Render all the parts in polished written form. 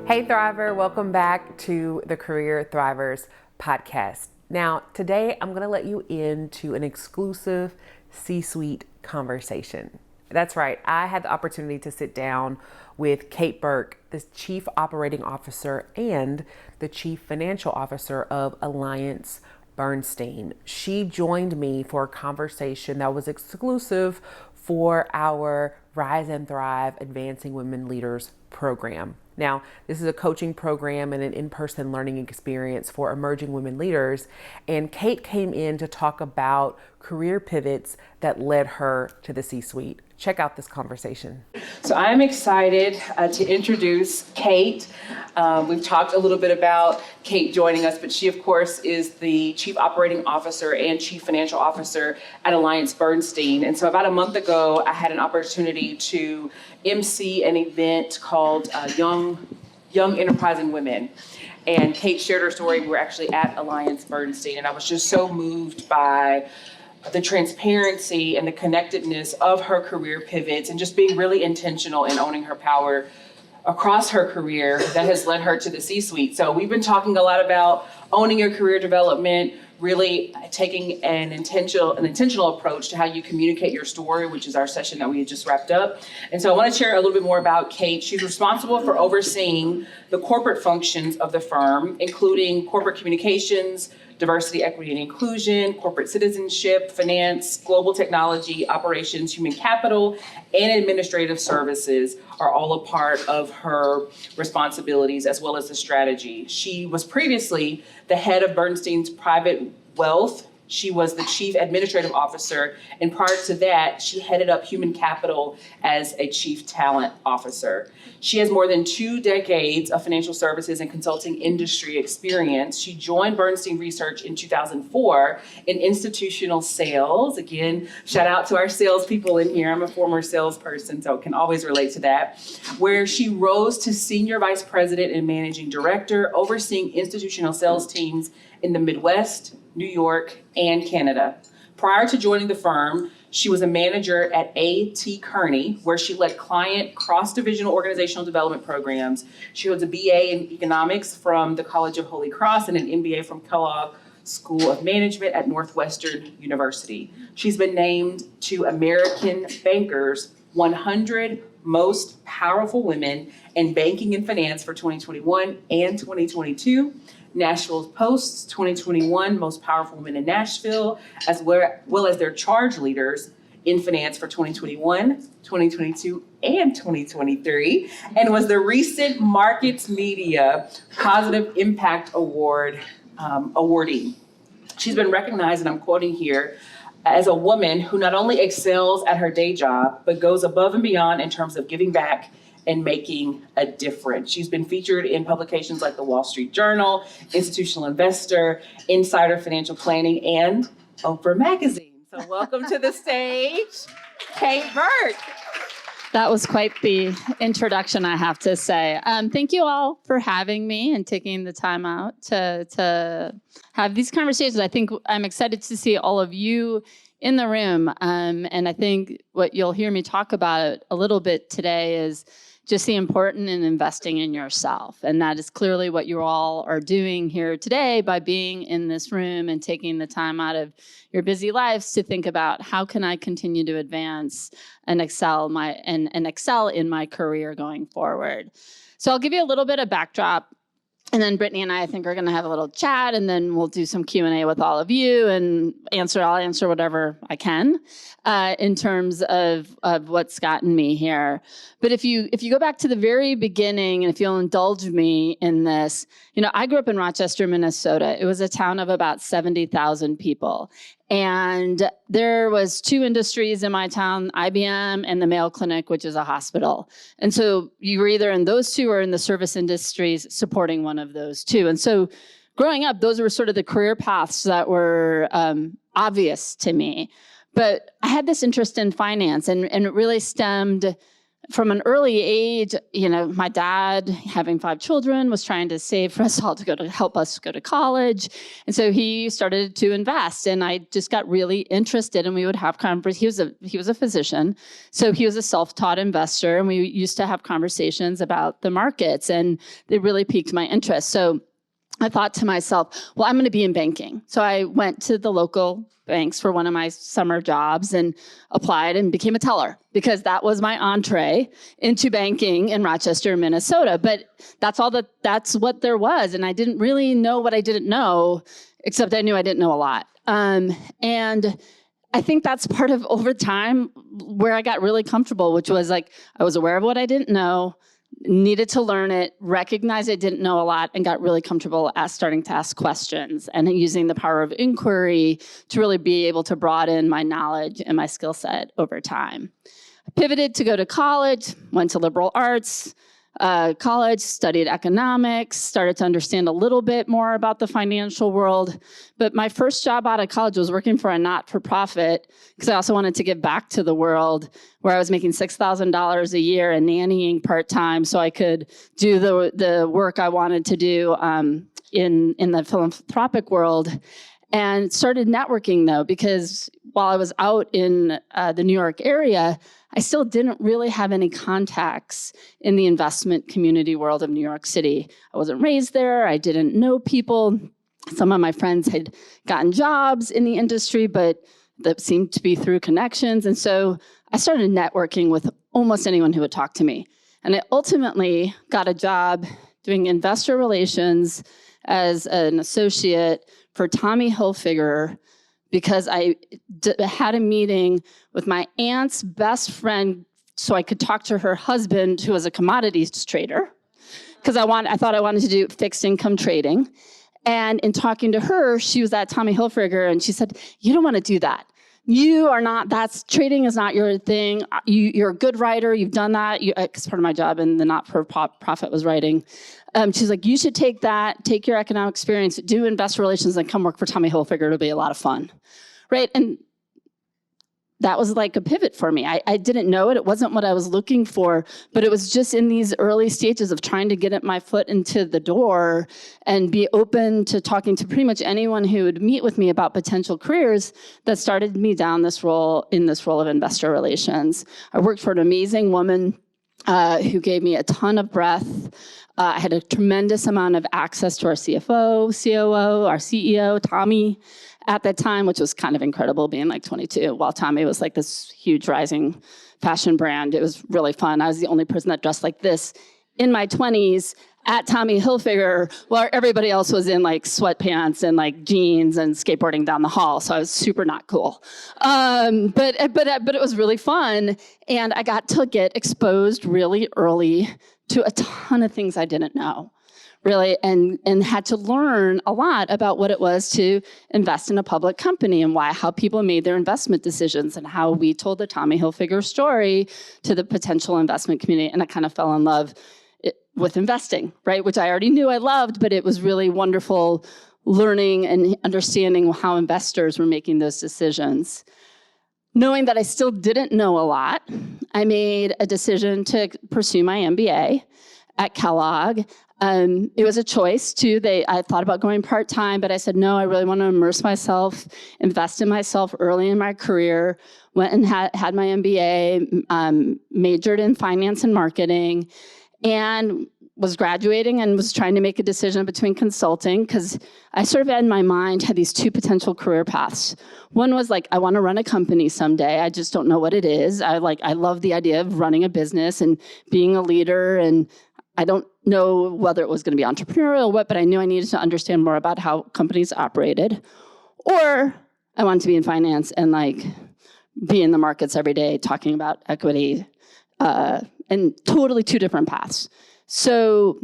Hey Thriver, welcome back to the Career Thrivers podcast. Now, today I'm going to let you into an exclusive C-suite conversation. That's right, I had the opportunity to sit down with Kate Burke, the Chief Operating Officer and the Chief Financial Officer of AllianceBernstein. She joined me for a conversation that was exclusive for our Rise and Thrive Advancing Women Leaders program. Now, this is a coaching program and an in-person learning experience for emerging women leaders. And Kate came in to talk about career pivots that led her to the C-suite. Check out this conversation. So I'm excited to introduce Kate. We've talked a little bit about Kate joining us, but she, of course, is the Chief Operating Officer and Chief Financial Officer at AllianceBernstein. And so about a month ago, I had an opportunity to MC an event called Young Enterprising Women. And Kate shared her story. We were actually at AllianceBernstein, and I was just so moved by the transparency and the connectedness of her career pivots and just being really intentional in owning her power across her career that has led her to the C-suite. So we've been talking a lot about owning your career development, really taking an intentional approach to how you communicate your story, which is our session that we had just wrapped up. And so I want to share a little bit more about Kate. She's responsible for overseeing the corporate functions of the firm, including corporate communications, diversity, equity, and inclusion, corporate citizenship, finance, global technology, operations, human capital, and administrative services are all a part of her responsibilities, as well as the strategy. She was previously the head of Bernstein's private wealth. She was the chief administrative officer, and prior to that, she headed up human capital as a chief talent officer. She has more than 2 decades of financial services and consulting industry experience. She joined Bernstein Research in 2004 in institutional sales. Again, shout out to our salespeople in here. I'm a former salesperson, so can always relate to that. Where she rose to senior vice president and managing director, overseeing institutional sales teams in the Midwest, New York, and Canada. Prior to joining the firm, she was a manager at A.T. Kearney, where she led client cross-divisional organizational development programs. She holds a BA in economics from the College of Holy Cross and an MBA from Kellogg School of Management at Northwestern University. She's been named to American Banker's 100 Most Powerful Women in Banking and Finance for 2021 and 2022. Nashville Post's 2021 Most Powerful Women in Nashville, as well as their charge leaders in finance for 2021, 2022, and 2023, and was the recent Markets Media Positive Impact Award awardee. She's been recognized, and I'm quoting here, as a woman who not only excels at her day job, but goes above and beyond in terms of giving back and making a difference. She's been featured in publications like the Wall Street Journal, Institutional Investor, Insider Financial Planning, and Oprah Magazine. So welcome to the stage, Kate Burke. That was quite the introduction, I have to say. Thank you all for having me and taking the time out to have these conversations. I think I'm excited to see all of you in the room. And I think what you'll hear me talk about a little bit today is just the importance in investing in yourself. And that is clearly what you all are doing here today by being in this room and taking the time out of your busy lives to think about how can I continue to advance and excel in my career going forward. So I'll give you a little bit of backdrop. And then Brittany and I think, are going to have a little chat, and then we'll do some Q&A with all of you and I'll answer whatever I can in terms of what's gotten me here. But if you go back to the very beginning, and if you'll indulge me in this, I grew up in Rochester, Minnesota. It was a town of about 70,000 people. And there was 2 industries in my town, IBM and the Mayo Clinic, which is a hospital. And so you were either in those 2 or in the service industries supporting one of those 2. And so growing up, those were sort of the career paths that were obvious to me. But I had this interest in finance, and it really stemmed from an early age, my dad, having 5 children, was trying to save for us all to help us go to college. And so he started to invest, and I just got really interested, and we would have conversations. He was a physician, so he was a self-taught investor, and we used to have conversations about the markets, and it really piqued my interest. So I thought to myself, well, I'm going to be in banking. So I went to the local banks for one of my summer jobs and applied and became a teller, because that was my entree into banking in Rochester, Minnesota. But that's what there was. And I didn't really know what I didn't know, except I knew I didn't know a lot. And I think that's part of, over time, where I got really comfortable, which was like, I was aware of what I didn't know, needed to learn it, recognized I didn't know a lot, and got really comfortable starting to ask questions and using the power of inquiry to really be able to broaden my knowledge and my skill set over time. I pivoted to go to college, went to liberal arts college, studied economics, started to understand a little bit more about the financial world. But my first job out of college was working for a not-for-profit, because I also wanted to give back to the world, where I was making $6,000 a year and nannying part-time so I could do the work I wanted to do in the philanthropic world. And started networking, though, because while I was out in the New York area, I still didn't really have any contacts in the investment community world of New York City. I wasn't raised there. I didn't know people. Some of my friends had gotten jobs in the industry, but that seemed to be through connections. And so I started networking with almost anyone who would talk to me. And I ultimately got a job doing investor relations as an associate for Tommy Hilfiger, because I had a meeting with my aunt's best friend so I could talk to her husband, who was a commodities trader, because I thought I wanted to do fixed income trading. And in talking to her, she was at Tommy Hilfiger, and she said, "You don't want to do that. You are not, trading is not your thing. You're a good writer. You've done that." Because part of my job in the not-for-profit was writing. She's like, "You should take your economic experience, do investor relations, and come work for Tommy Hilfiger. It'll be a lot of fun." Right? And that was like a pivot for me. I didn't know it. It wasn't what I was looking for, but it was just in these early stages of trying to get my foot into the door and be open to talking to pretty much anyone who would meet with me about potential careers that started me down this role of investor relations. I worked for an amazing woman who gave me a ton of breadth. I had a tremendous amount of access to our CFO, COO, our CEO, Tommy, at that time, which was kind of incredible, being like 22, while Tommy was like this huge rising fashion brand. It was really fun. I was the only person that dressed like this in my 20s at Tommy Hilfiger, while everybody else was in like sweatpants and like jeans and skateboarding down the hall. So I was super not cool. But it was really fun. And I got to get exposed really early to a ton of things I didn't know, really, and had to learn a lot about what it was to invest in a public company and how people made their investment decisions and how we told the Tommy Hilfiger story to the potential investment community. And I kind of fell in love with investing, right? Which I already knew I loved, but it was really wonderful learning and understanding how investors were making those decisions. Knowing that I still didn't know a lot, I made a decision to pursue my MBA at Kellogg. It was a choice, too. I thought about going part-time, but I said, no, I really want to immerse myself, invest in myself early in my career. Went and had my MBA, majored in finance and marketing, and was graduating and was trying to make a decision between consulting, because I sort of in my mind had these two potential career paths. One was like, I want to run a company someday. I just don't know what it is. I love the idea of running a business and being a leader, and I don't know whether it was going to be entrepreneurial or what, but I knew I needed to understand more about how companies operated. Or I wanted to be in finance and like be in the markets every day talking about equity, and totally two different paths. So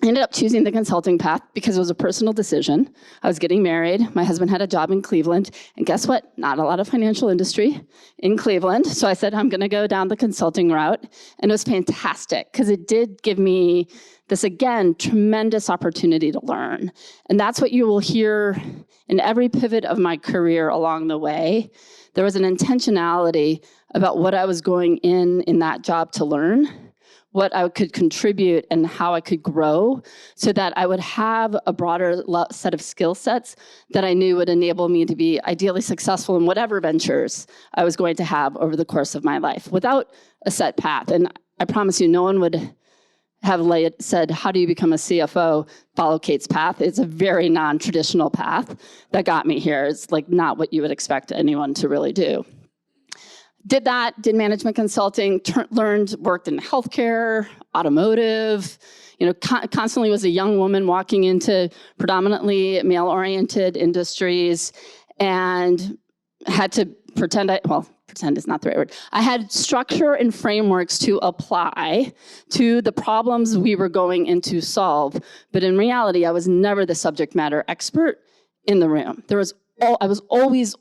I ended up choosing the consulting path because it was a personal decision. I was getting married. My husband had a job in Cleveland. And guess what? Not a lot of financial industry in Cleveland. So I said, I'm going to go down the consulting route. And it was fantastic because it did give me this, again, tremendous opportunity to learn. And that's what you will hear in every pivot of my career along the way. There was an intentionality about what I was going in that job to learn, what I could contribute and how I could grow so that I would have a broader set of skill sets that I knew would enable me to be ideally successful in whatever ventures I was going to have over the course of my life without a set path. And I promise you, no one would have said, how do you become a CFO? Follow Kate's path. It's a very non-traditional path that got me here. It's like not what you would expect anyone to really do. Did that, did management consulting, worked in healthcare, automotive, constantly was a young woman walking into predominantly male-oriented industries and had to pretend is not the right word. I had structure and frameworks to apply to the problems we were going in to solve. But in reality, I was never the subject matter expert in the room. I was always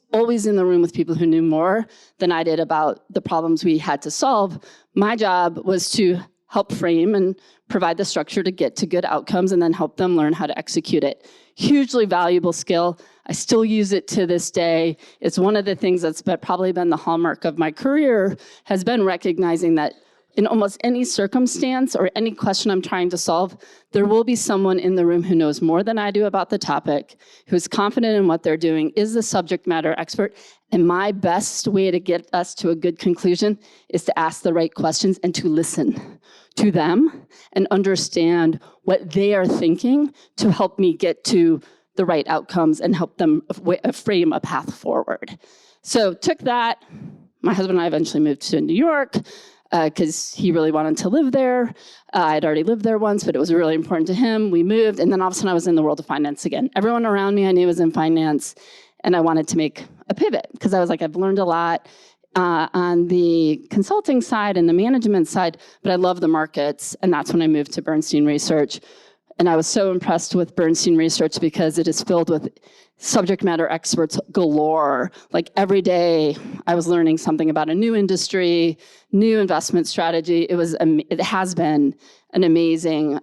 in the room with people who knew more than I did about the problems we had to solve. My job was to help frame and provide the structure to get to good outcomes and then help them learn how to execute it. Hugely valuable skill. I still use it to this day. It's one of the things that's probably been the hallmark of my career, has been recognizing that in almost any circumstance or any question I'm trying to solve, there will be someone in the room who knows more than I do about the topic, who's confident in what they're doing, is the subject matter expert. And my best way to get us to a good conclusion is to ask the right questions and to listen to them and understand what they are thinking to help me get to the right outcomes and help them frame a path forward. So took that. My husband and I eventually moved to New York because he really wanted to live there. I'd already lived there once, but it was really important to him. We moved, and then all of a sudden I was in the world of finance again. Everyone around me I knew was in finance, and I wanted to make a pivot because I was like, I've learned a lot on the consulting side and the management side, but I love the markets, and that's when I moved to Bernstein Research. And I was so impressed with Bernstein Research because it is filled with subject matter experts galore. Like every day I was learning something about a new industry, new investment strategy. It has been an amazing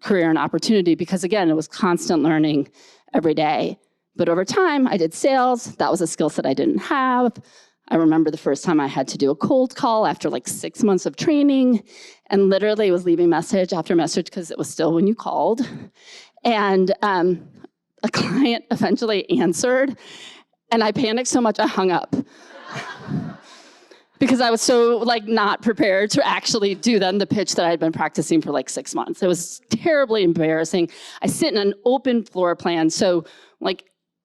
career and opportunity because again, it was constant learning every day. But over time I did sales. That was a skill set I didn't have. I remember the first time I had to do a cold call after like 6 months of training and literally was leaving message after message because it was still when you called. And a client eventually answered and I panicked so much I hung up because I was so like not prepared to actually do then the pitch that I had been practicing for like 6 months. It was terribly embarrassing. I sit in an open floor plan. So like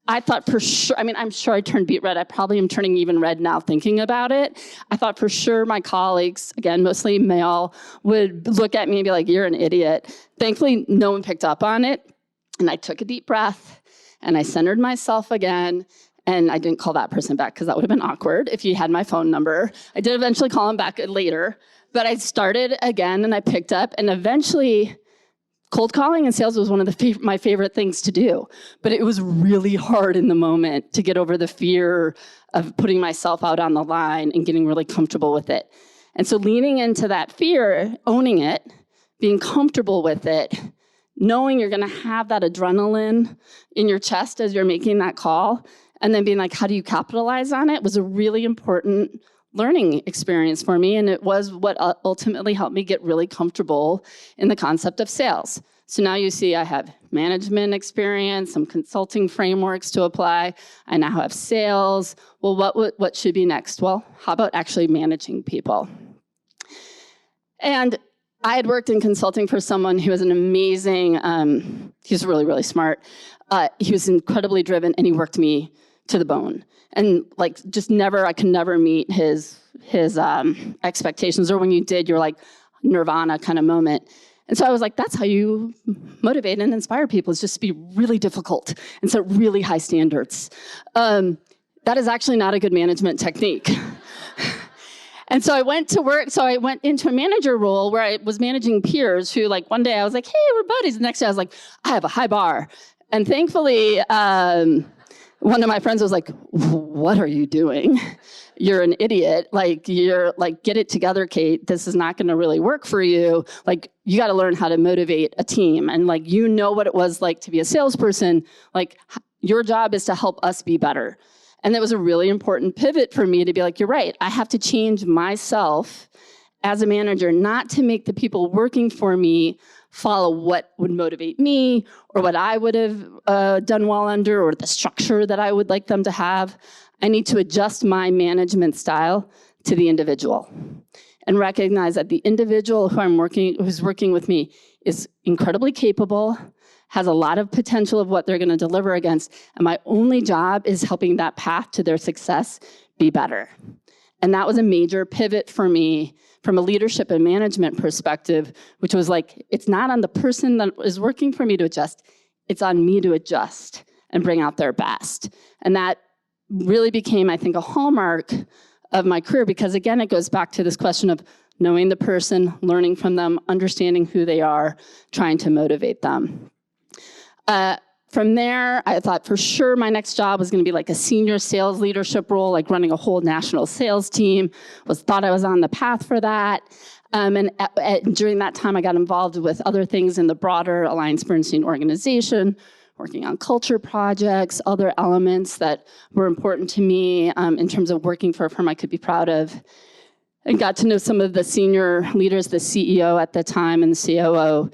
I thought for sure, I'm sure I turned beet red. I probably am turning even red now thinking about it. I thought for sure my colleagues, again, mostly male, would look at me and be like, you're an idiot. Thankfully, no one picked up on it. And I took a deep breath and I centered myself again. And I didn't call that person back because that would have been awkward if you had my phone number. I did eventually call him back later, but I started again and I picked up and eventually cold calling and sales was one of my favorite things to do, but it was really hard in the moment to get over the fear of putting myself out on the line and getting really comfortable with it. And so leaning into that fear, owning it, being comfortable with it, knowing you're gonna have that adrenaline in your chest as you're making that call, and then being like, how do you capitalize on it, was a really important learning experience for me, and it was what ultimately helped me get really comfortable in the concept of sales. So now you see I have management experience, some consulting frameworks to apply. I now have sales. Well, what should be next? Well, how about actually managing people? And I had worked in consulting for someone who was an amazing, he was really, really smart. He was incredibly driven, and he worked me to the bone. And like just never, I could never meet his expectations, or when you did, you're like nirvana kind of moment. And so I was like, that's how you motivate and inspire people, is just to be really difficult and set really high standards. That is actually not a good management technique. And so I went to work, so I went into a manager role where I was managing peers who like one day I was like, hey, we're buddies. The next day I was like, I have a high bar. And thankfully, one of my friends was like, what are you doing? You're an idiot. Like, you're like, get it together, Kate. This is not gonna really work for you. Like, you gotta learn how to motivate a team. And like, you know what it was like to be a salesperson. Like, your job is to help us be better. And that was a really important pivot for me to be like, you're right, I have to change myself as a manager, not to make the people working for me follow what would motivate me or what I would have done well under or the structure that I would like them to have. I need to adjust my management style to the individual and recognize that the individual who's working with me is incredibly capable, has a lot of potential of what they're going to deliver against, and my only job is helping that path to their success be better. And that was a major pivot for me from a leadership and management perspective, which was like, it's not on the person that is working for me to adjust, it's on me to adjust and bring out their best. And that really became, I think, a hallmark of my career, because again, it goes back to this question of knowing the person, learning from them, understanding who they are, trying to motivate them. From there, I thought for sure my next job was going to be like a senior sales leadership role, like running a whole national sales team. Thought I was on the path for that. And during that time, I got involved with other things in the broader AllianceBernstein organization, working on culture projects, other elements that were important to me in terms of working for a firm I could be proud of. And got to know some of the senior leaders, the CEO at the time and the COO.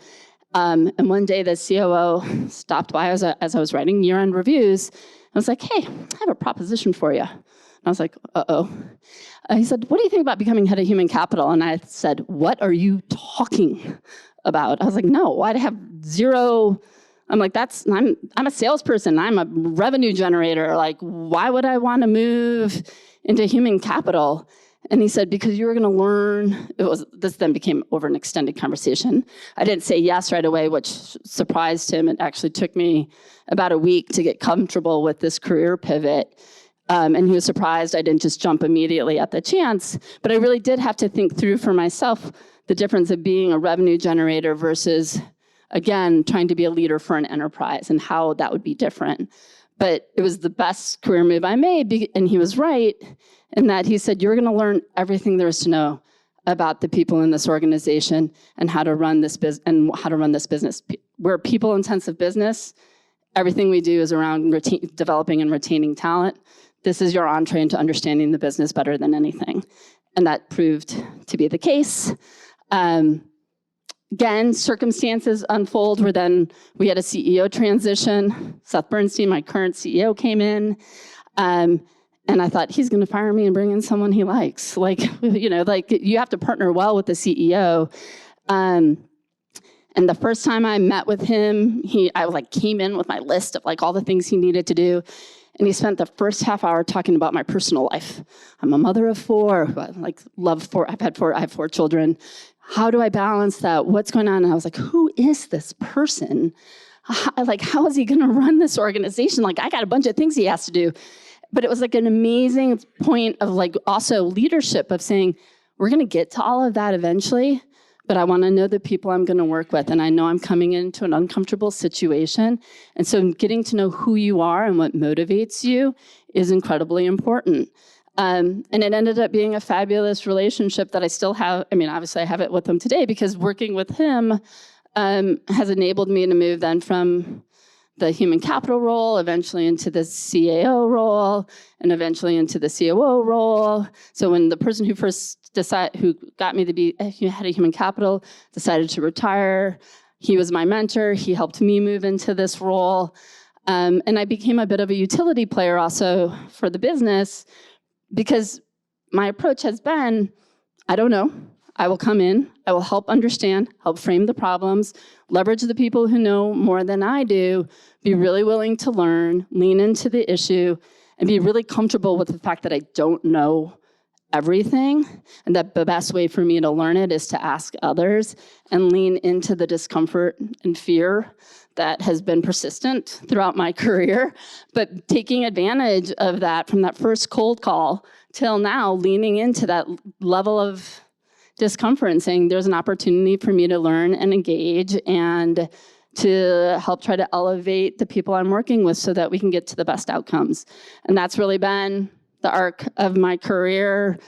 And one day the COO stopped by as I was writing year-end reviews. I was like, hey, I have a proposition for you. And I was like, uh-oh. He said, what do you think about becoming head of human capital? And I said, what are you talking about? I was like, no, I'd have zero. I'm like, I'm a salesperson. I'm a revenue generator. Like, why would I want to move into human capital? And he said, because you were going to learn, this then became over an extended conversation. I didn't say yes right away, which surprised him. It actually took me about a week to get comfortable with this career pivot. And he was surprised I didn't just jump immediately at the chance. But I really did have to think through for myself the difference of being a revenue generator versus, again, trying to be a leader for an enterprise and how that would be different. But it was the best career move I made, and he was right in that he said, you're going to learn everything there is to know about the people in this organization and how to run this business. We're a people-intensive business. Everything we do is around developing and retaining talent. This is your entree into understanding the business better than anything. And that proved to be the case. Again, circumstances unfold where then we had a CEO transition. Seth Bernstein, my current CEO, came in. And I thought, he's going to fire me and bring in someone he likes. Like, you have to partner well with the CEO. And the first time I met with him, I came in with my list of all the things he needed to do. And he spent the first half hour talking about my personal life. I'm a mother of four. I have 4 children. How do I balance that? What's going on? And I was like, who is this person? How is he going to run this organization? I got a bunch of things he has to do. But it was an amazing point of also leadership of saying, we're going to get to all of that eventually, but I want to know the people I'm going to work with. And I know I'm coming into an uncomfortable situation. And so getting to know who you are and what motivates you is incredibly important. And it ended up being a fabulous relationship that I still have. I mean, obviously I have it with him today because working with him has enabled me to move then from the human capital role, eventually into the CAO role, and eventually into the COO role. So when the person who got me to be head of human capital decided to retire, he was my mentor. He helped me move into this role. And I became a bit of a utility player also for the business because my approach has been, I don't know. I will come in, I will help understand, help frame the problems, leverage the people who know more than I do, be really willing to learn, lean into the issue, and be really comfortable with the fact that I don't know everything, and that the best way for me to learn it is to ask others and lean into the discomfort and fear that has been persistent throughout my career, but taking advantage of that from that first cold call till now, leaning into that level of discomfort and saying there's an opportunity for me to learn and engage and to help try to elevate the people I'm working with so that we can get to the best outcomes. And that's really been the arc of my career,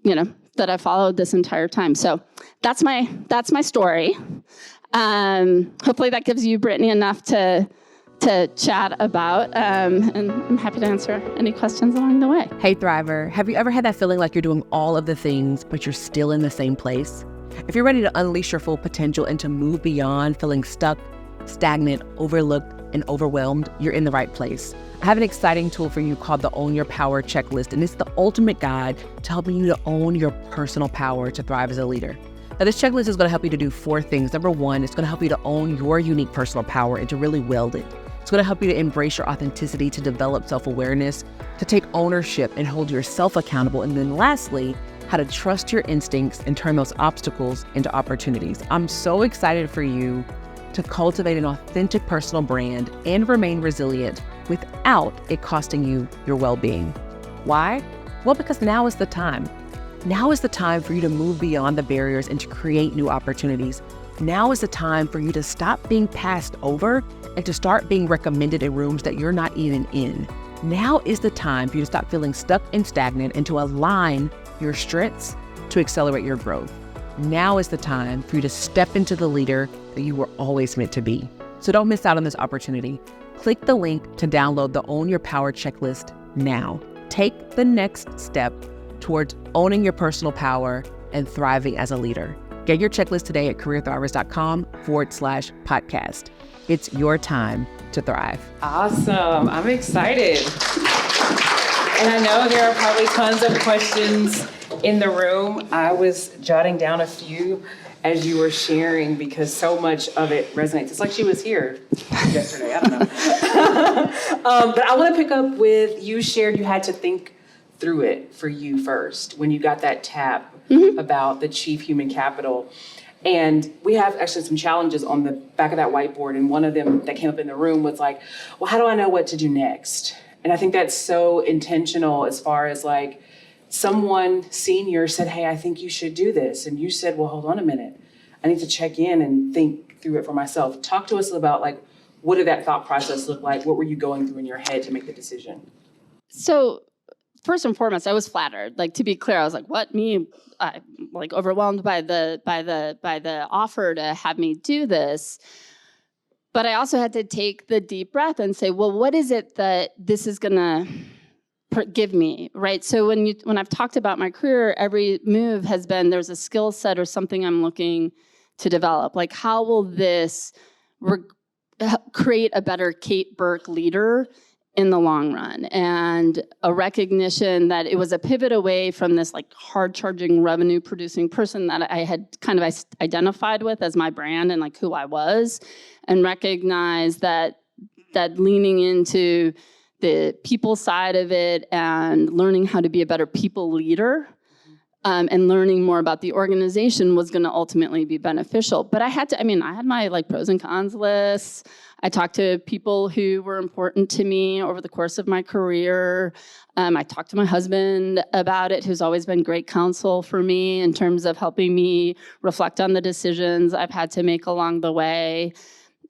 that I followed this entire time. So that's my story. Hopefully that gives you, Brittany, enough to to chat about, and I'm happy to answer any questions along the way. Hey Thriver, have you ever had that feeling like you're doing all of the things, but you're still in the same place? If you're ready to unleash your full potential and to move beyond feeling stuck, stagnant, overlooked, and overwhelmed, you're in the right place. I have an exciting tool for you called the Own Your Power Checklist, and it's the ultimate guide to helping you to own your personal power to thrive as a leader. Now, this checklist is going to help you to do 4 things. Number 1, it's going to help you to own your unique personal power and to really wield it. It's going to help you to embrace your authenticity, to develop self-awareness, to take ownership and hold yourself accountable. And then lastly, how to trust your instincts and turn those obstacles into opportunities. I'm so excited for you to cultivate an authentic personal brand and remain resilient without it costing you your well-being. Why? Well, because now is the time. Now is the time for you to move beyond the barriers and to create new opportunities. Now is the time for you to stop being passed over and to start being recommended in rooms that you're not even in. Now is the time for you to stop feeling stuck and stagnant and to align your strengths to accelerate your growth. Now is the time for you to step into the leader that you were always meant to be. So don't miss out on this opportunity. Click the link to download the Own Your Power checklist now. Take the next step towards owning your personal power and thriving as a leader. Get your checklist today at careerthrivers.com/podcast. It's your time to thrive. Awesome. I'm excited. And I know there are probably tons of questions in the room. I was jotting down a few as you were sharing because so much of it resonates. It's like she was here yesterday. I don't know. But I want to pick up with you shared you had to think through it for you first when you got that tap about the chief human capital. And we have actually some challenges on the back of that whiteboard. And one of them that came up in the room was like, well, how do I know what to do next? And I think that's so intentional as far as like someone senior said, hey, I think you should do this. And you said, well, hold on a minute. I need to check in and think through it for myself. Talk to us about like, what did that thought process look like? What were you going through in your head to make the decision? So first and foremost, I was flattered. Like, to be clear, I was like, what, me? I'm like overwhelmed by the offer to have me do this. But I also had to take the deep breath and say, well, what is it that this is gonna give me, right? So when I've talked about my career, every move has been there's a skill set or something I'm looking to develop. Like, how will this create a better Kate Burke leader in the long run? And a recognition that it was a pivot away from this like hard charging revenue producing person that I had kind of identified with as my brand and like who I was, and recognize that leaning into the people side of it and learning how to be a better people leader and learning more about the organization was going to ultimately be beneficial. But I had my like pros and cons lists. I talked to people who were important to me over the course of my career. I talked to my husband about it, who's always been great counsel for me in terms of helping me reflect on the decisions I've had to make along the way.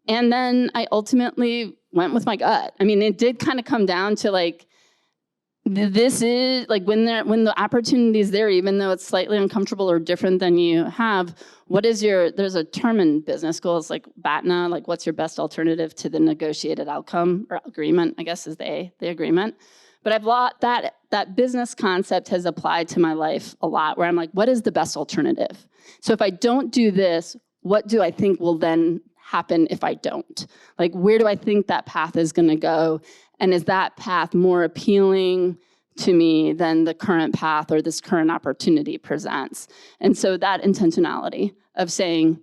And then I ultimately went with my gut. I mean, it did kind of come down to like, this is like when the opportunity is there, even though it's slightly uncomfortable or different than you have, there's a term in business school, it's like BATNA, like what's your best alternative to the negotiated outcome or agreement, I guess is the agreement. But that business concept has applied to my life a lot where I'm like, what is the best alternative? So if I don't do this, what do I think will then happen if I don't? Like, where do I think that path is going to go? And is that path more appealing to me than the current path or this current opportunity presents? And so that intentionality of saying,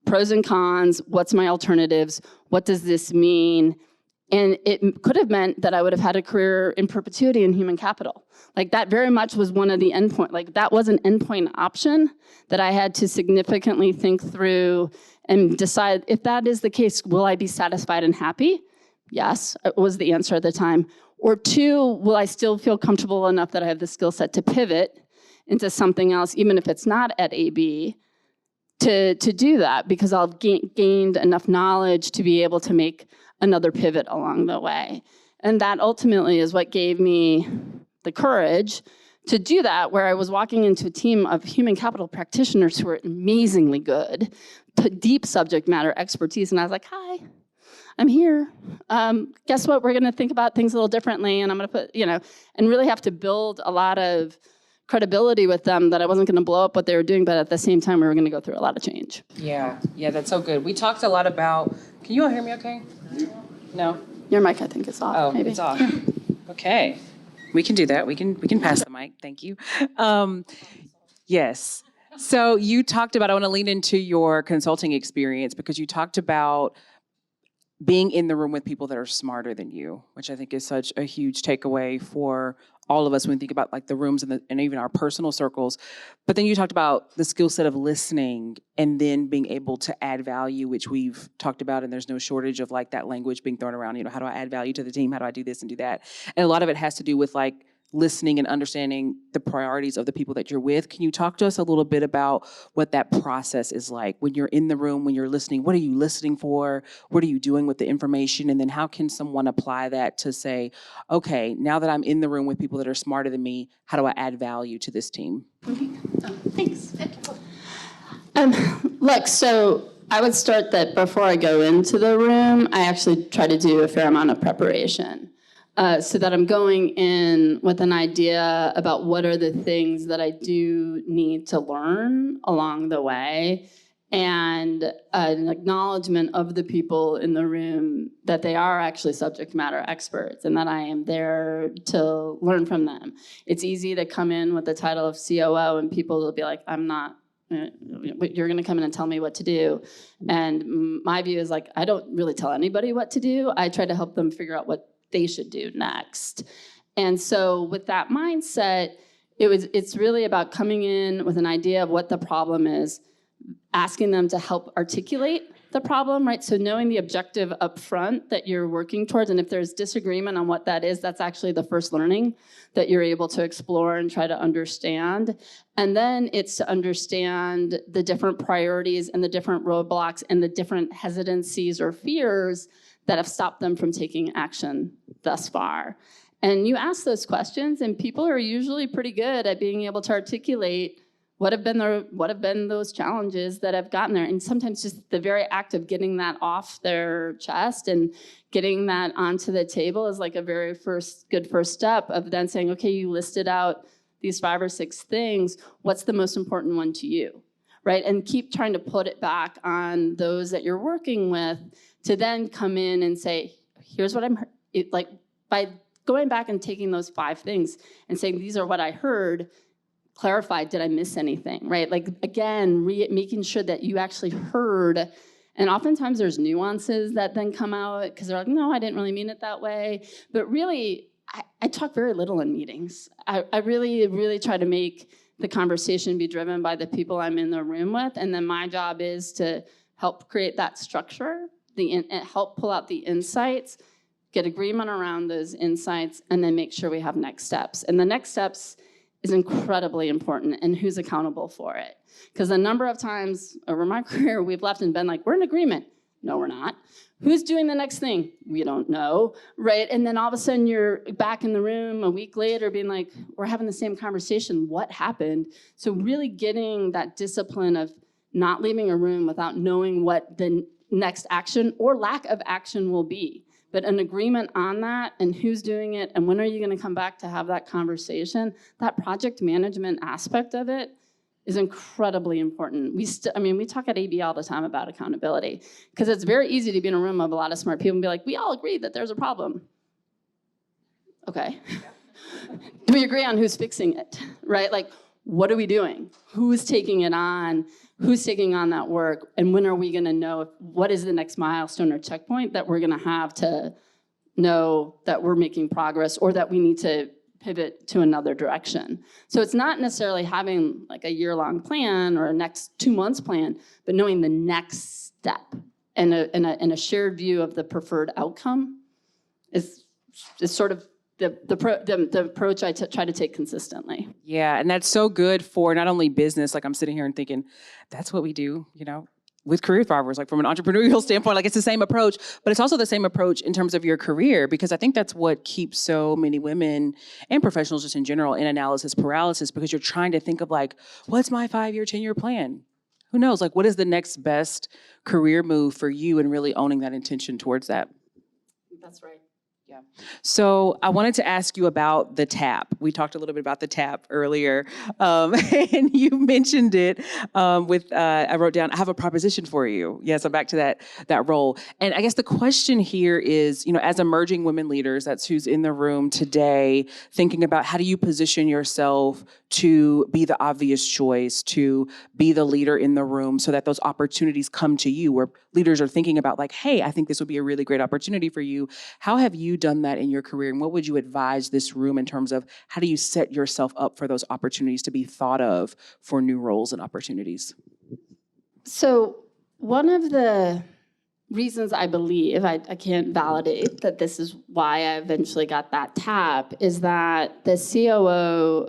pros and cons, what's my alternatives? What does this mean? And it could have meant that I would have had a career in perpetuity in human capital. Like that very much was one of the endpoint, like that was an endpoint option that I had to significantly think through and decide if that is the case, will I be satisfied and happy? Yes, was the answer at the time. Or 2, will I still feel comfortable enough that I have the skill set to pivot into something else, even if it's not at AB, to do that because I'll gained enough knowledge to be able to make another pivot along the way. And that ultimately is what gave me the courage to do that, where I was walking into a team of human capital practitioners who were amazingly good, deep subject matter expertise, and I was like, hi. I'm here. Guess what? We're going to think about things a little differently, and I'm going to put, and really have to build a lot of credibility with them that I wasn't going to blow up what they were doing, but at the same time, we were going to go through a lot of change. Yeah, that's so good. We talked a lot about, can you all hear me okay? No? Your mic, I think, is off. Oh, maybe. It's off. Okay. We can do that. We can pass the mic. Thank you. Yes. So you talked about, I want to lean into your consulting experience because you talked about being in the room with people that are smarter than you, which I think is such a huge takeaway for all of us when we think about like the rooms and even our personal circles. But then you talked about the skill set of listening and then being able to add value, which we've talked about, and there's no shortage of like that language being thrown around, how do I add value to the team? How do I do this and do that? And a lot of it has to do with like listening and understanding the priorities of the people that you're with. Can you talk to us a little bit about what that process is like when you're in the room, when you're listening? What are you listening for? What are you doing with the information? And then how can someone apply that to say, okay, now that I'm in the room with people that are smarter than me, how do I add value to this team? Thanks. Look, so I would start that before I go into the room, I actually try to do a fair amount of preparation. So that I'm going in with an idea about what are the things that I do need to learn along the way, and an acknowledgement of the people in the room that they are actually subject matter experts and that I am there to learn from them. It's easy to come in with the title of COO and people will be like, I'm not, you're gonna come in and tell me what to do. And my view is like, I don't really tell anybody what to do. I try to help them figure out what they should do next. And so with that mindset, it's really about coming in with an idea of what the problem is, asking them to help articulate the problem, right? So knowing the objective up front that you're working towards, and if there's disagreement on what that is, that's actually the first learning that you're able to explore and try to understand. And then it's to understand the different priorities and the different roadblocks and the different hesitancies or fears that have stopped them from taking action thus far. And you ask those questions, and people are usually pretty good at being able to articulate what have been those challenges that have gotten there. And sometimes just the very act of getting that off their chest and getting that onto the table is like a very good first step of then saying, okay, you listed out these 5 or 6 things. What's the most important one to you, right? And keep trying to put it back on those that you're working with to then come in and say, here's what I'm, like by going back and taking those 5 things and saying, these are what I heard, clarify, did I miss anything, right? Like again, making sure that you actually heard, and oftentimes there's nuances that then come out because they're like, no, I didn't really mean it that way. But really, I talk very little in meetings. I really try to make the conversation be driven by the people I'm in the room with, and then my job is to help create that structure, help pull out the insights, get agreement around those insights, and then make sure we have next steps. And the next steps is incredibly important, and who's accountable for it. Because a number of times over my career, we've left and been like, we're in agreement. No, we're not. Who's doing the next thing? We don't know, right? And then all of a sudden you're back in the room a week later being like, we're having the same conversation. What happened? So really getting that discipline of not leaving a room without knowing what the next action or lack of action will be, but an agreement on that and who's doing it and when are you going to come back to have that conversation. That project management aspect of it is incredibly important. We talk at AWL all the time about accountability because it's very easy to be in a room of a lot of smart people and be like, we all agree that there's a problem. Okay. Do we agree on who's fixing it, right? Like, what are we doing? Who's taking it on? Who's taking on that work? And when are we gonna know what is the next milestone or checkpoint that we're gonna have to know that we're making progress or that we need to pivot to another direction? So it's not necessarily having like a year-long plan or a next 2 months plan, but knowing the next step and a shared view of the preferred outcome is sort of the approach I try to take consistently. Yeah, and that's so good for not only business, like I'm sitting here and thinking, that's what we do, with career thrivers, like from an entrepreneurial standpoint, like it's the same approach, but it's also the same approach in terms of your career, because I think that's what keeps so many women and professionals just in general in analysis paralysis, because you're trying to think of like, what's my 5-year, 10-year plan? who knows, like what is the next best career move for you and really owning that intention towards that? That's right. Yeah. So I wanted to ask you about the tap. We talked a little bit about the tap earlier, and you mentioned it I wrote down, I have a proposition for you. Yes, I'm back to that role. And I guess the question here is, as emerging women leaders, that's who's in the room today, thinking about how do you position yourself to be the obvious choice, to be the leader in the room so that those opportunities come to you, where leaders are thinking about like, hey, I think this would be a really great opportunity for you. How have you done that in your career? And what would you advise this room in terms of how do you set yourself up for those opportunities to be thought of for new roles and opportunities? So one of the reasons I believe, I can't validate that this is why I eventually got that tap, is that the COO,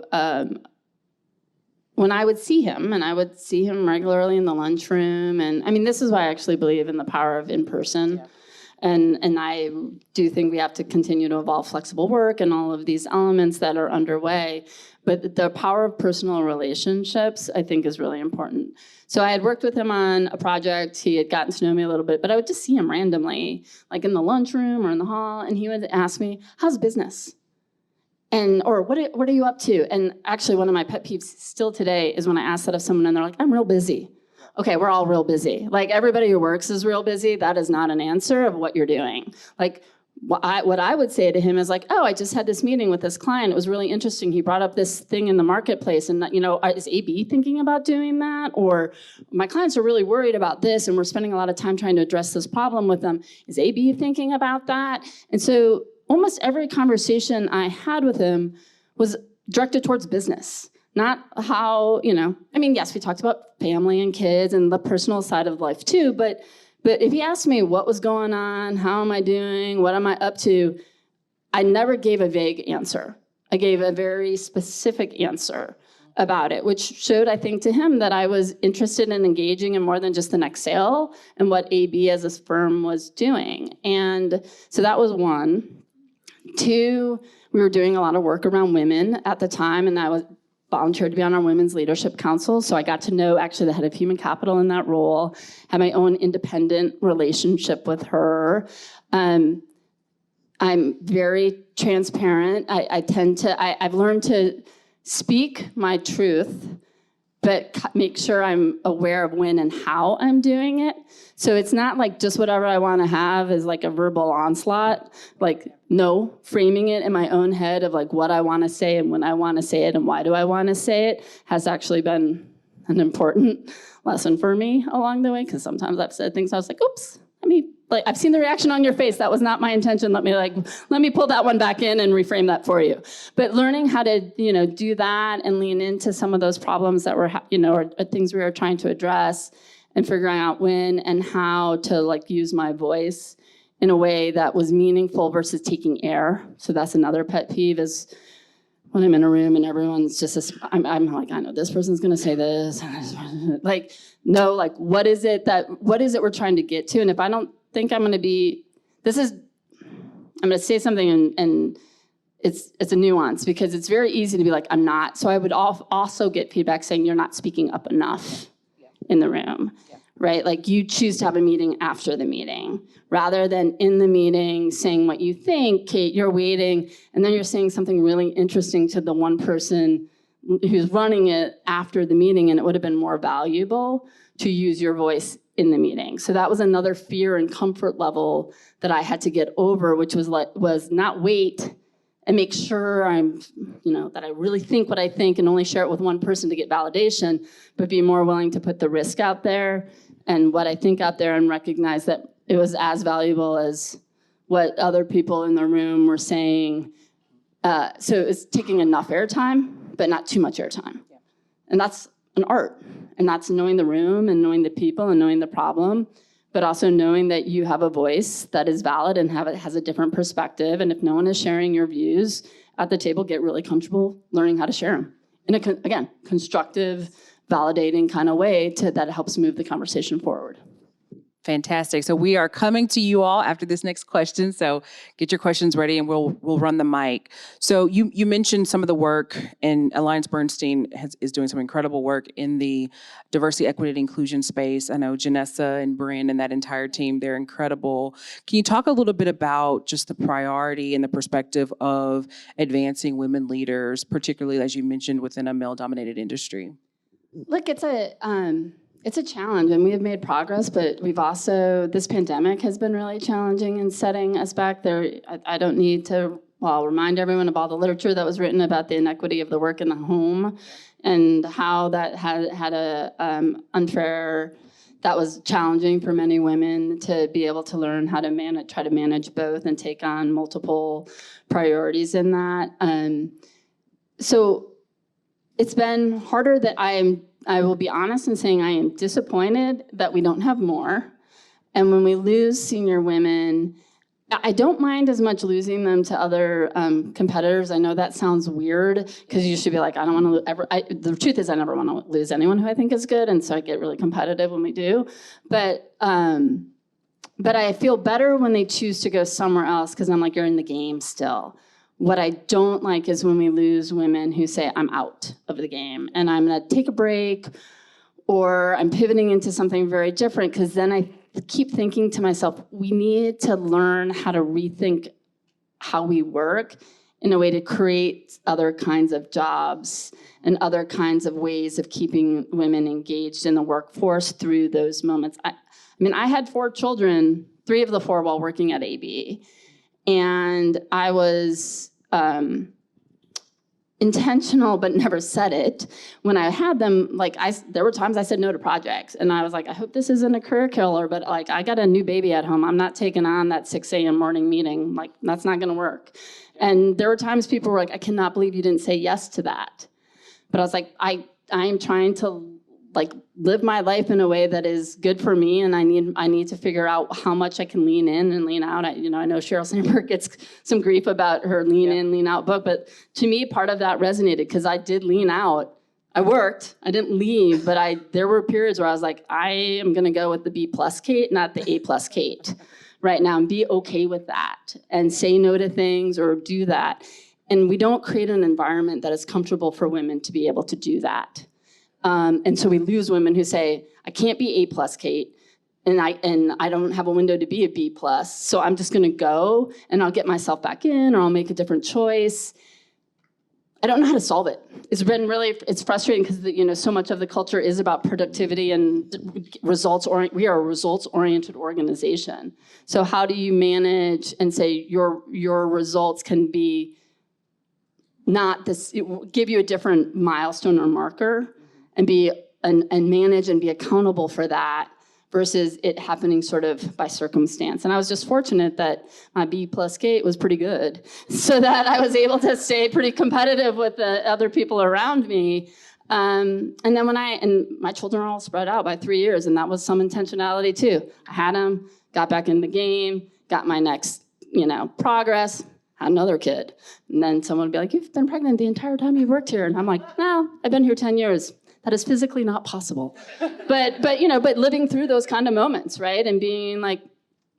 when I would see him, and I would see him regularly in the lunchroom, and I mean, this is why I actually believe in the power of in-person. Yeah. And I do think we have to continue to evolve flexible work and all of these elements that are underway. But the power of personal relationships, I think, is really important. So I had worked with him on a project. He had gotten to know me a little bit, but I would just see him randomly, like in the lunchroom or in the hall, and he would ask me, how's business? Or what are you up to? And actually, one of my pet peeves still today is when I ask that of someone and they're like, I'm real busy. Okay, we're all real busy. Like everybody who works is real busy. That is not an answer of what you're doing. Like what I would say to him is like, oh, I just had this meeting with this client. It was really interesting. He brought up this thing in the marketplace, and is AB thinking about doing that? Or my clients are really worried about this, and we're spending a lot of time trying to address this problem with them. Is AB thinking about that? And so almost every conversation I had with him was directed towards business. Not how, yes, we talked about family and kids and the personal side of life too, but if he asked me what was going on, how am I doing, what am I up to, I never gave a vague answer. I gave a very specific answer about it, which showed, I think, to him that I was interested in engaging in more than just the next sale and what AB as a firm was doing. And so that was one. Two, we were doing a lot of work around women at the time, and I was volunteered to be on our Women's Leadership Council, so I got to know actually the head of human capital in that role, had my own independent relationship with her. I'm very transparent. I've learned to speak my truth, but make sure I'm aware of when and how I'm doing it. So it's not like just whatever I want to have is like a verbal onslaught. Like, no, framing it in my own head of like what I want to say and when I want to say it and why do I want to say it has actually been an important lesson for me along the way, because sometimes I've said things I was like, oops, I've seen the reaction on your face. That was not my intention. Let me pull that one back in and reframe that for you. But learning how to, do that and lean into some of those problems that were, or things we were trying to address, and figuring out when and how to use my voice in a way that was meaningful versus taking air. So that's another pet peeve is when I'm in a room and everyone's just, I'm like, I know this person's gonna say this. What is it we're trying to get to? And if I don't think I'm gonna say something and it's a nuance, because it's very easy to be like, I'm not. So I would also get feedback saying you're not speaking up enough in the room, right? Like you choose to have a meeting after the meeting rather than in the meeting saying what you think. Kate, you're waiting, and then you're saying something really interesting to the one person who's running it after the meeting, and it would have been more valuable to use your voice in the meeting. So that was another fear and comfort level that I had to get over, which was not wait and make sure that I really think what I think and only share it with one person to get validation, but be more willing to put the risk out there and what I think out there and recognize that it was as valuable as what other people in the room were saying. So it was taking enough airtime, but not too much airtime. Yeah. And that's an art. And that's knowing the room and knowing the people and knowing the problem, but also knowing that you have a voice that is valid and has a different perspective. And if no one is sharing your views at the table, get really comfortable learning how to share them in a, constructive, validating kind of way that helps move the conversation forward. Fantastic. So we are coming to you all after this next question. So get your questions ready and we'll run the mic. So you mentioned some of the work, and AllianceBernstein is doing some incredible work in the diversity, equity, and inclusion space. I know Janessa and Bryn and that entire team, they're incredible. Can you talk a little bit about just the priority and the perspective of advancing women leaders, particularly as you mentioned within a male-dominated industry? Look, it's a challenge, and we have made progress, but we've also, this pandemic has been really challenging in setting us back there. I don't need to, remind everyone of all the literature that was written about the inequity of the work in the home and how that had a unfair, that was challenging for many women to be able to learn how to try to manage both and take on multiple priorities in that. So it's been harder that I will be honest in saying I am disappointed that we don't have more. And when we lose senior women, I don't mind as much losing them to other competitors. I know that sounds weird because you should be like, I don't want to ever, the truth is I never want to lose anyone who I think is good. And so I get really competitive when we do. But I feel better when they choose to go somewhere else because I'm like, you're in the game still. What I don't like is when we lose women who say, I'm out of the game and I'm gonna take a break or I'm pivoting into something very different, because then I keep thinking to myself, we need to learn how to rethink how we work in a way to create other kinds of jobs and other kinds of ways of keeping women engaged in the workforce through those moments. I mean, I had 4 children, 3 of the 4 while working at AB. And I was intentional, but never said it. When I had them, there were times I said no to projects. And I was like, I hope this isn't a career killer, but I got a new baby at home. I'm not taking on that 6 a.m. morning meeting. That's not gonna work. And there were times people were like, I cannot believe you didn't say yes to that. But I was like, I am trying to live my life in a way that is good for me, and I need to figure out how much I can lean in and lean out. I know Sheryl Sandberg gets some grief about her lean in, lean out book, but to me, part of that resonated because I did lean out. I worked, I didn't leave, but there were periods where I was like, I am gonna go with the B+ Kate, not the A+ Kate right now, and be okay with that, and say no to things or do that. And we don't create an environment that is comfortable for women to be able to do that. And so we lose women who say, I can't be A+ Kate, and I don't have a window to be a B+, so I'm just gonna go and I'll get myself back in, or I'll make a different choice. I don't know how to solve it. It's been it's frustrating because so much of the culture is about productivity and results. We are a results-oriented organization. So how do you manage and say your results can be not this? It will give you a different milestone or marker, and manage and be accountable for that versus it happening sort of by circumstance. And I was just fortunate that my B+ Kate was pretty good, so that I was able to stay pretty competitive with the other people around me. And then my children are all spread out by 3 years, and that was some intentionality too. I had them, got back in the game, got my next, progress, had another kid. And then someone would be like, you've been pregnant the entire time you've worked here. And I'm like, no, I've been here 10 years. That is physically not possible. But living through those kind of moments, right? And being like,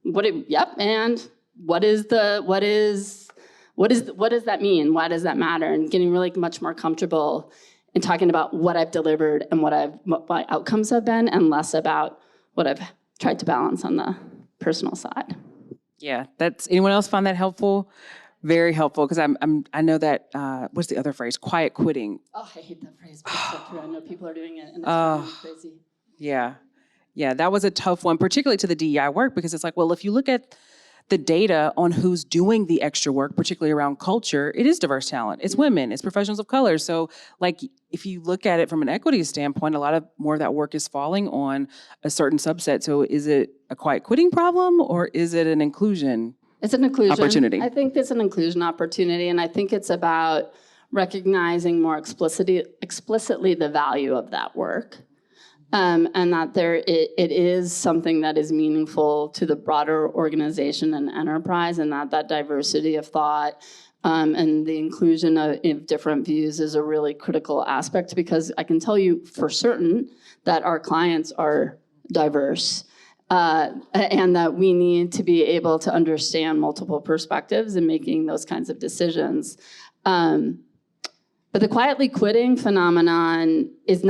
and what does that mean? Why does that matter? And getting really much more comfortable in talking about what I've delivered and what my outcomes have been, and less about what I've tried to balance on the personal side. Yeah, anyone else find that helpful? Very helpful, because I know that, what's the other phrase? Quiet quitting. Oh, I hate that phrase, but it's so true. I know people are doing it, and it's driving me crazy. Yeah, that was a tough one, particularly to the DEI work, because it's like, well, if you look at the data on who's doing the extra work, particularly around culture, it is diverse talent. It's women, it's professionals of color. So if you look at it from an equity standpoint, a lot of more of that work is falling on a certain subset. So is it a quiet quitting problem, or is it an inclusion? It's an inclusion opportunity. I think it's an inclusion opportunity, and I think it's about recognizing more explicitly the value of that work, and that it is something that is meaningful to the broader organization and enterprise, and that diversity of thought and the inclusion of different views is a really critical aspect, because I can tell you for certain that our clients are diverse. and that we need to be able to understand multiple perspectives in making those kinds of decisions. But the quietly quitting phenomenon is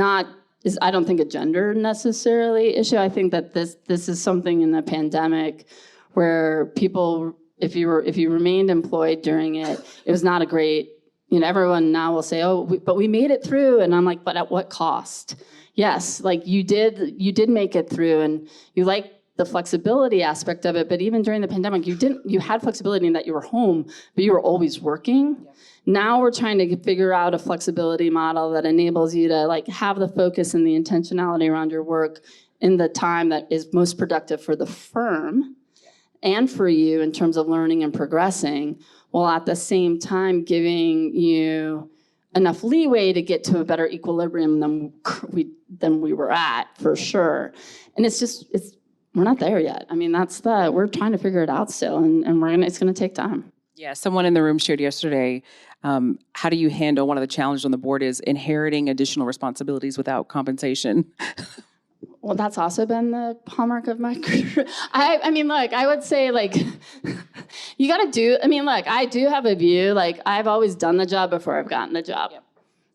I don't think a gender necessarily issue. I think that this is something in the pandemic where people, if you remained employed during it, it was not a great, everyone now will say, oh, but we made it through. And I'm like, but at what cost? Yes, like you did make it through, and you like the flexibility aspect of it, but even during the pandemic, you had flexibility in that you were home, but you were always working. Yeah. Now we're trying to figure out a flexibility model that enables you to like have the focus and the intentionality around your work in the time that is most productive for the firm and for you in terms of learning and progressing, while at the same time giving you enough leeway to get to a better equilibrium than we were at, for sure. And we're not there yet. I mean, we're trying to figure it out still, and it's gonna take time. Yeah, someone in the room shared yesterday, how do you handle, one of the challenges on the board is inheriting additional responsibilities without compensation? Well, that's also been the hallmark of my career. I mean, look, I would say, like, you got to do, I mean, look, I do have a view, like, I've always done the job before I've gotten the job. Yep.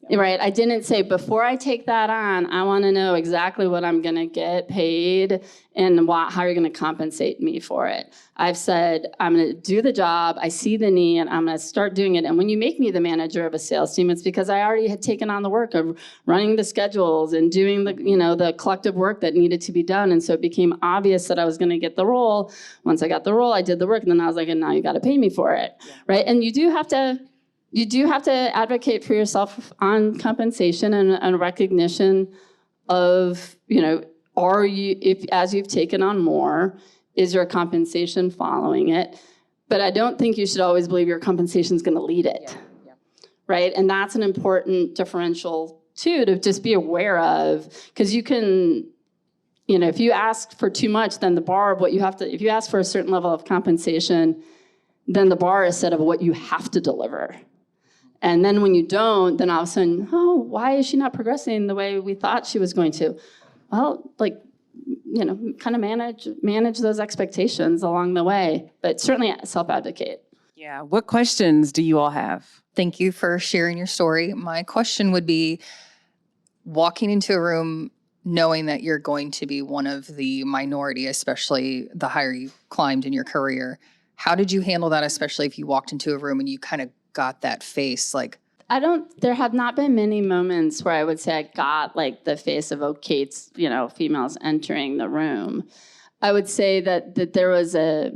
Right? I didn't say, before I take that on, I want to know exactly what I'm going to get paid and how you're going to compensate me for it. I've said, I'm going to do the job. I see the need. I'm going to start doing it. And when you make me the manager of a sales team, it's because I already had taken on the work of running the schedules and doing the collective work that needed to be done. And so it became obvious that I was going to get the role. Once I got the role, I did the work. And then I was like, and now you got to pay me for it. Yeah. Right? And you do have to advocate for yourself on compensation and recognition of, as you've taken on more, is your compensation following it? But I don't think you should always believe your compensation is going to lead it, right? And that's an important differential too, to just be aware of, because you can, if you ask for too much, then the bar of if you ask for a certain level of compensation, then the bar is set of what you have to deliver. And then when you don't, then all of a sudden, oh, why is she not progressing the way we thought she was going to? Well, kind of manage those expectations along the way, but certainly self-advocate. Yeah. What questions do you all have? Thank you for sharing your story. My question would be, walking into a room knowing that you're going to be one of the minority, especially the higher you climbed in your career, how did you handle that, especially if you walked into a room and you kind of got that face? Like, there have not been many moments where I would say I got like the face of, Kate's, females entering the room. I would say that there was a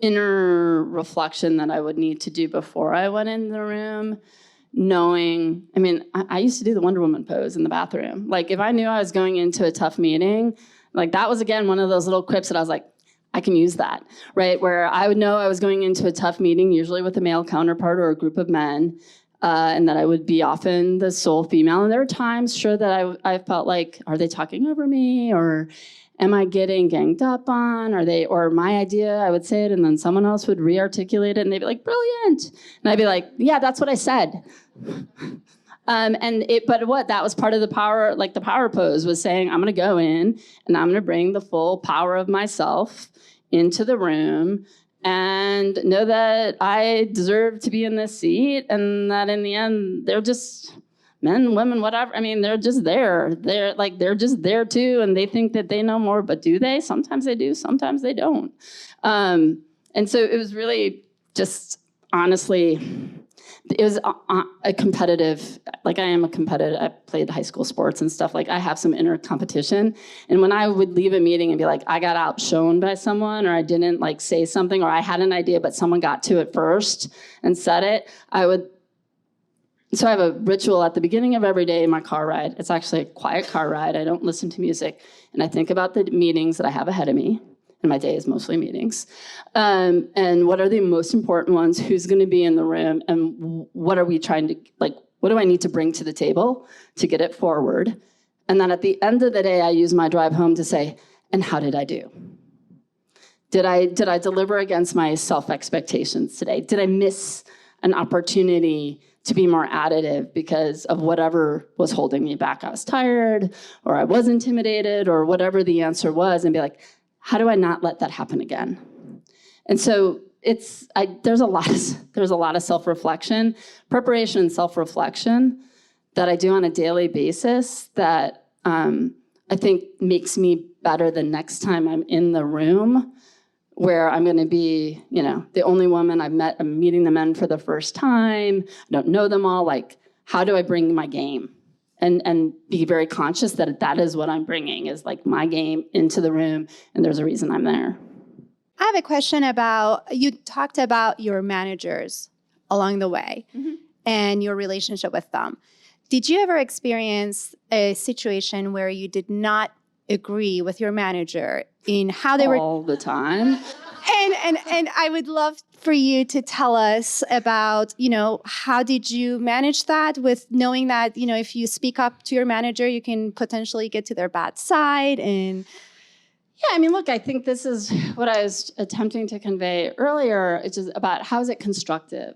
inner reflection that I would need to do before I went in the room, knowing, I used to do the Wonder Woman pose in the bathroom. Like, if I knew I was going into a tough meeting, like that was, again, one of those little quips that I was like, I can use that, right? Where I would know I was going into a tough meeting, usually with a male counterpart or a group of men, and that I would be often the sole female. And there were times, sure, that I felt like, are they talking over me, or am I getting ganged up on? Or my idea, I would say it, and then someone else would re-articulate it, and they'd be like, brilliant. And I'd be like, yeah, that's what I said. That was part of the power, like the power pose was saying, I'm going to go in and I'm going to bring the full power of myself into the room and know that I deserve to be in this seat, and that in the end, they're just men, women, whatever. They're just there. They're just there too, and they think that they know more, but do they? Sometimes they do, sometimes they don't. And so it was really just, honestly, it was a competitive, like I am a competitive, I played high school sports and stuff, like I have some inner competition. And when I would leave a meeting and be like, I got outshone by someone, or I didn't like say something, or I had an idea, but someone got to it first and said it, so I have a ritual at the beginning of every day in my car ride. It's actually a quiet car ride. I don't listen to music. And I think about the meetings that I have ahead of me. And my day is mostly meetings. And what are the most important ones? Who's going to be in the room? And what are we trying to, what do I need to bring to the table to get it forward? And then at the end of the day, I use my drive home to say, and how did I do? Did I deliver against my self-expectations today? Did I miss an opportunity to be more additive because of whatever was holding me back. I was tired, or I was intimidated, or whatever the answer was, and be like, how do I not let that happen again? And so there's a lot of self-reflection, preparation and self-reflection that I do on a daily basis that I think makes me better the next time I'm in the room where I'm going to be, the only woman I've met. I'm meeting the men for the first time. I don't know them all. Like, how do I bring my game? And be very conscious that is what I'm bringing, is like my game into the room, and there's a reason I'm there. I have a question about, you talked about your managers along the way and your relationship with them. Did you ever experience a situation where you did not agree with your manager in how they were? All the time. And I would love for you to tell us about, how did you manage that with knowing that, if you speak up to your manager, you can potentially get to their bad side and... Yeah, I mean, look, I think this is what I was attempting to convey earlier. It's just about how is it constructive?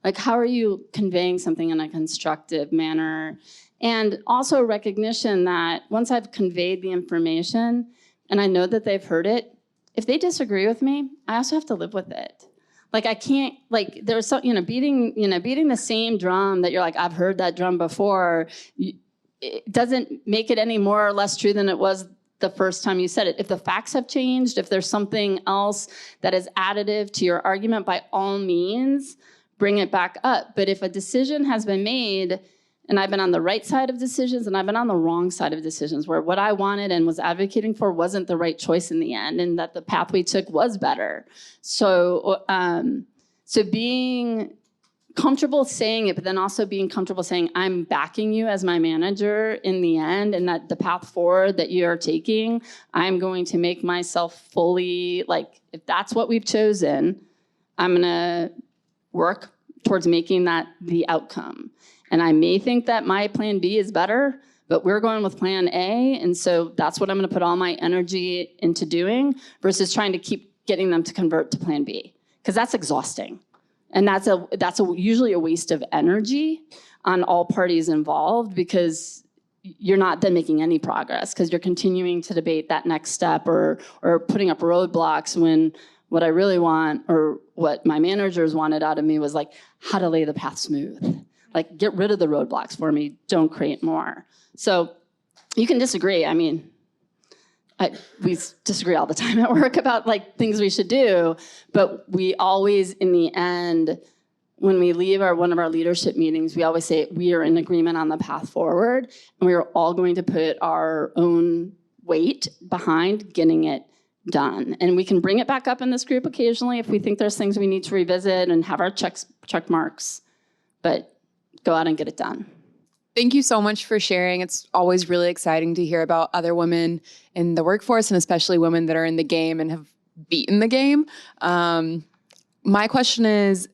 Like, how are you conveying something in a constructive manner? And also recognition that once I've conveyed the information and I know that they've heard it, if they disagree with me, I also have to live with it. Like, I can't, like, there's so, beating the same drum that you're like, I've heard that drum before, it doesn't make it any more or less true than it was the first time you said it. If the facts have changed, if there's something else that is additive to your argument, by all means, bring it back up. But if a decision has been made, and I've been on the right side of decisions and I've been on the wrong side of decisions, where what I wanted and was advocating for wasn't the right choice in the end, and that the path we took was better. So being comfortable saying it, but then also being comfortable saying, I'm backing you as my manager in the end, and that the path forward that you are taking, I'm going to make myself fully, like, if that's what we've chosen, I'm going to work towards making that the outcome. And I may think that my plan B is better, but we're going with plan A, and so that's what I'm going to put all my energy into doing, versus trying to keep getting them to convert to plan B, because that's exhausting. And that's usually a waste of energy on all parties involved, because you're not then making any progress, because you're continuing to debate that next step or putting up roadblocks, when what I really want, or what my managers wanted out of me, was like, how to lay the path smooth. Like, get rid of the roadblocks for me, don't create more. So you can disagree. I mean, we disagree all the time at work about like things we should do, but we always, in the end, when we leave one of our leadership meetings, we always say we are in agreement on the path forward, and we are all going to put our own weight behind getting it done. And we can bring it back up in this group occasionally if we think there's things we need to revisit and have our check marks, but go out and get it done. Thank you so much for sharing. It's always really exciting to hear about other women in the workforce, and especially women that are in the game and have beaten the game. My question is,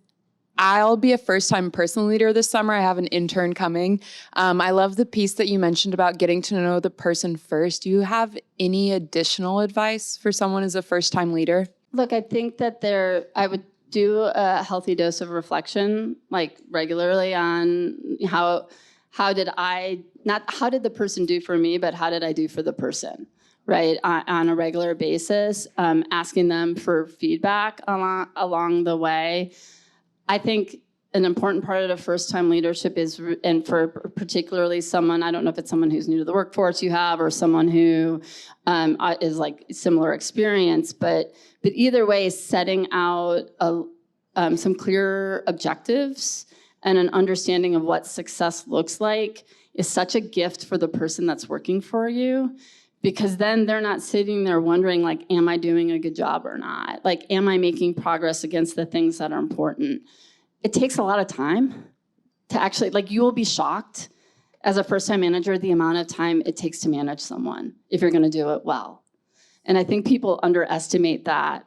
I'll be a first-time personal leader this summer. I have an intern coming. I love the piece that you mentioned about getting to know the person first. Do you have any additional advice for someone as a first-time leader? Look, I think that I would do a healthy dose of reflection, like regularly, on how did the person do for me, but how did I do for the person, right? On a regular basis, asking them for feedback along the way. I think an important part of the first-time leadership is, and for particularly someone, I don't know if it's someone who's new to the workforce you have, or someone who is like similar experience, but either way, setting out some clear objectives and an understanding of what success looks like is such a gift for the person that's working for you, because then they're not sitting there wondering, like, am I doing a good job or not? Like, am I making progress against the things that are important? It takes a lot of time to actually, like, you will be shocked as a first-time manager the amount of time it takes to manage someone if you're gonna do it well. And I think people underestimate that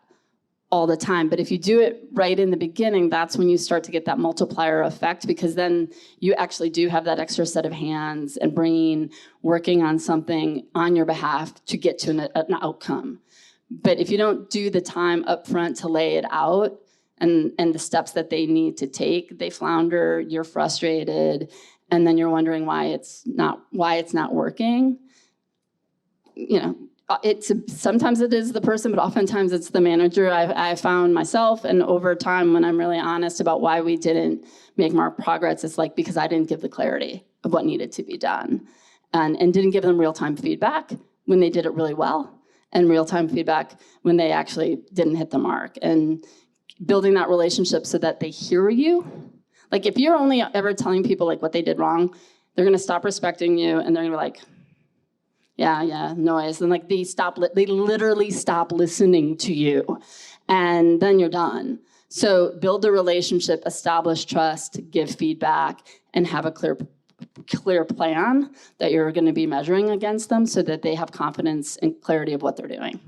all the time. But if you do it right in the beginning, that's when you start to get that multiplier effect, because then you actually do have that extra set of hands and brain working on something on your behalf to get to an outcome. But if you don't do the time up front to lay it out and the steps that they need to take, they flounder, you're frustrated, and then you're wondering why it's not working. Sometimes it is the person, but oftentimes it's the manager. I found myself, and over time, when I'm really honest about why we didn't make more progress, it's like because I didn't give the clarity of what needed to be done, and didn't give them real-time feedback when they did it really well, and real-time feedback when they actually didn't hit the mark, and building that relationship so that they hear you. Like if you're only ever telling people like what they did wrong, they're gonna stop respecting you, and they're gonna be like, yeah, noise. And like they literally stop listening to you, and then you're done. So build a relationship, establish trust, give feedback, and have a clear plan that you're going to be measuring against them so that they have confidence and clarity of what they're doing.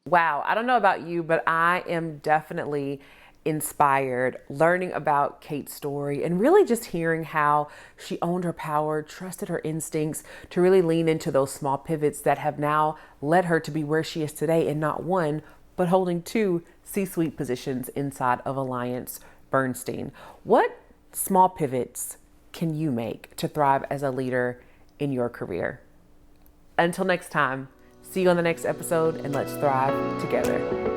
Wow, I don't know about you, but I am definitely inspired learning about Kate's story and really just hearing how she owned her power, trusted her instincts to really lean into those small pivots that have now led her to be where she is today, and not one, but holding 2 C-suite positions inside of AllianceBernstein. What small pivots can you make to thrive as a leader in your career? Until next time, see you on the next episode, and let's thrive together.